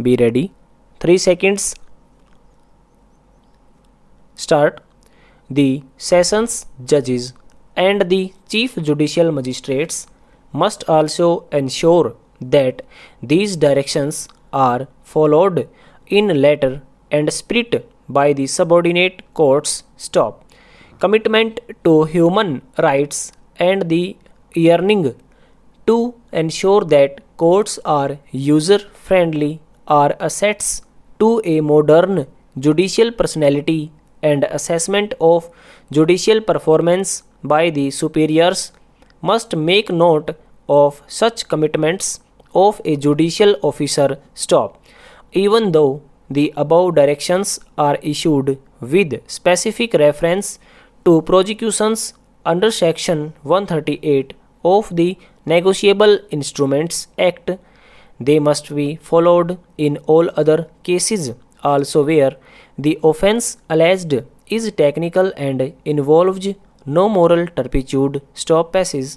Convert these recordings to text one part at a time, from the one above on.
Be ready. 3 seconds. Start. The sessions judges and the chief judicial magistrates must also ensure that these directions are followed in letter and spirit by the subordinate courts. Stop. Commitment to human rights and the yearning to ensure that courts are user friendly are assets to a modern judicial personality and assessment of judicial performance by the superiors must make note of such commitments of a judicial officer. Stop. Even though the above directions are issued with specific reference to prosecutions under Section 138 of the Negotiable Instruments Act, they must be followed in all other cases also where the offence alleged is technical and involves no moral turpitude. Stop. Passage.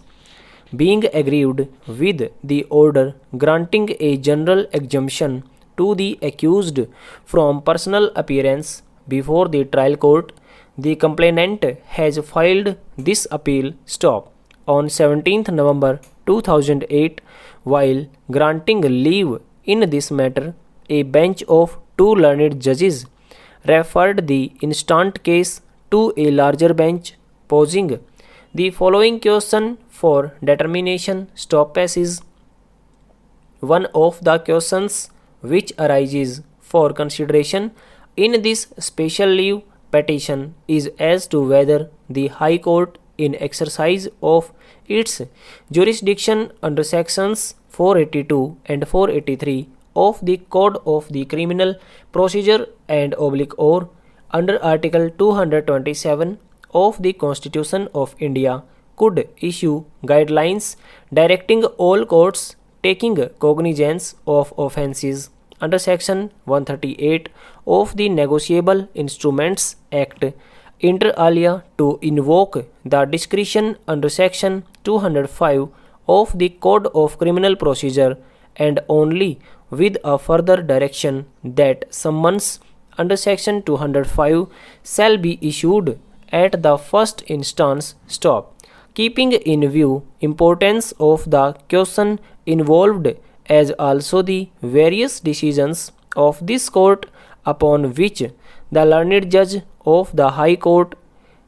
Being aggrieved with the order granting a general exemption to the accused from personal appearance before the trial court, the complainant has filed this appeal. Stop. On 17th November 2008, while granting leave in this matter, a bench of two learned judges referred the instant case to a larger bench, posing the following question for determination. Stop. Passage. One of the questions which arises for consideration in this special leave petition is as to whether the High Court, in exercise of its jurisdiction under sections 482 and 483 of the Code of the Criminal Procedure and or under Article 227 of the Constitution of India, could issue guidelines directing all courts taking cognizance of offences under Section 138 of the Negotiable Instruments Act inter alia to invoke the discretion under Section 205 of the Code of Criminal Procedure and only with a further direction that summons under Section 205 shall be issued at the first instance. Stop. Keeping in view importance of the question involved as also the various decisions of this court upon which the learned judge of the High Court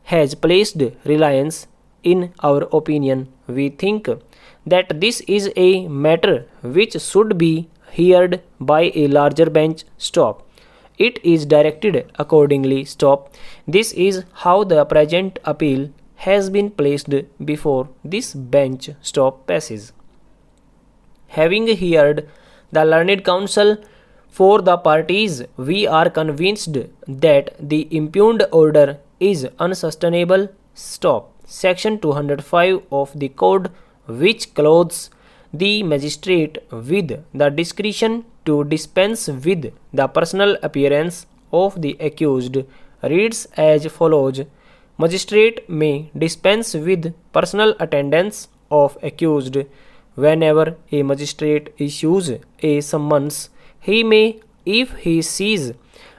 has placed reliance, in our opinion, we think that this is a matter which should be heard by a larger bench. Stop. It is directed accordingly. Stop. This is how the present appeal has been placed before this bench. Stop. Passage. Having heard the learned counsel for the parties, we are convinced that the impugned order is unsustainable. Stop. Section 205 of the Code, which clothes the magistrate with the discretion to dispense with the personal appearance of the accused, reads as follows. Magistrate may dispense with personal attendance of accused. Whenever a magistrate issues a summons, he may, if he sees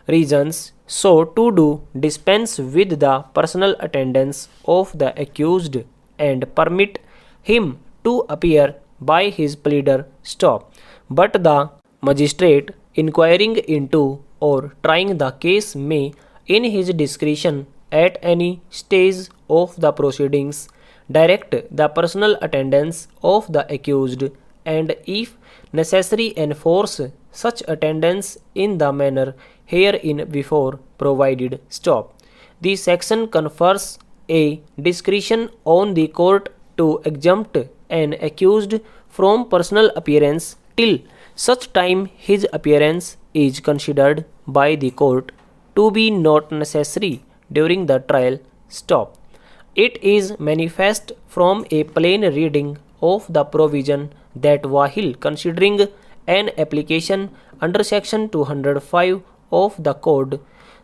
reasons so to do, dispense with the personal attendance of the accused and permit him to appear by his pleader. Stop. But the magistrate inquiring into or trying the case may, in his discretion at any stage of the proceedings, direct the personal attendance of the accused and, if necessary, enforce such attendance in the manner herein before provided. Stop. The section confers a discretion on the court to exempt an accused from personal appearance till such time his appearance is considered by the court to be not necessary during the trial. Stop. It is manifest from a plain reading of the provision that while considering an application under Section 205 of the Code,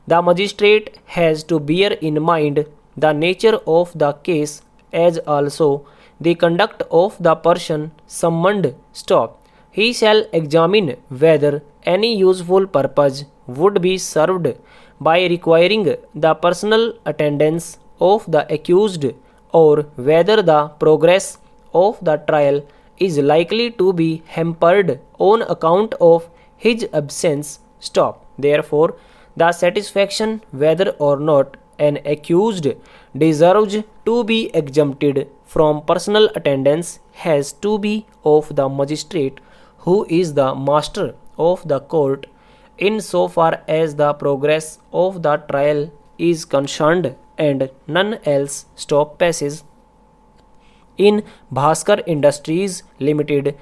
the magistrate has to bear in mind the nature of the case as also the conduct of the person summoned. Stop. He shall examine whether any useful purpose would be served by requiring the personal attendance of the accused, or whether the progress of the trial is likely to be hampered on account of his absence. Stop. Therefore, the satisfaction whether or not an accused deserves to be exempted from personal attendance has to be of the magistrate who is the master of the court in so far as the progress of the trial is concerned, and none else. Stop. Passage. In Bhaskar Industries Limited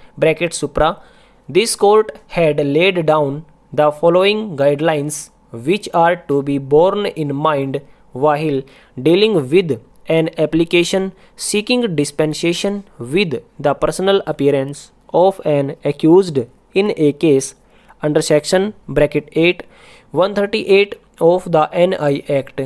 (Supra), this court had laid down the following guidelines, which are to be borne in mind while dealing with an application seeking dispensation with the personal appearance of an accused in a case under section (8) 138 of the NI Act.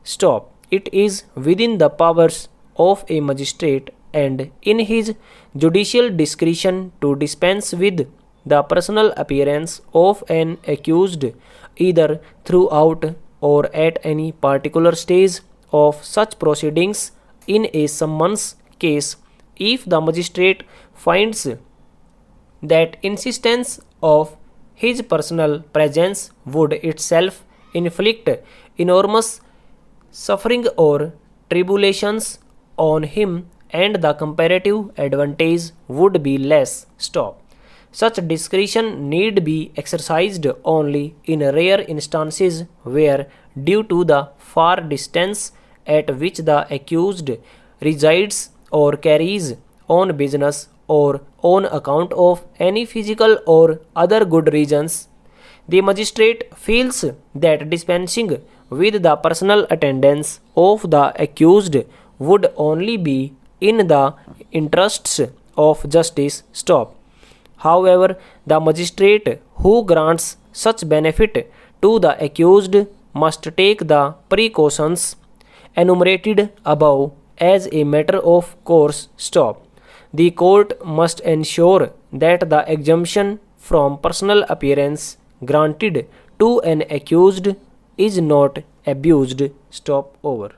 Stop. It is within the powers of a magistrate and in his judicial discretion to dispense with the personal appearance of an accused either throughout or at any particular stage of such proceedings in a summons case, if the magistrate finds that insistence of his personal presence would itself inflict enormous suffering or tribulations on him, and the comparative advantage would be less. Stop. Such discretion need be exercised only in rare instances where, due to the far distance at which the accused resides or carries on business, or on account of any physical or other good reasons, the magistrate feels that dispensing with the personal attendance of the accused would only be in the interests of justice. Stop. However, the magistrate who grants such benefit to the accused must take the precautions enumerated above as a matter of course. Stop. The court must ensure that the exemption from personal appearance granted to an accused is not abused. Stop. Over.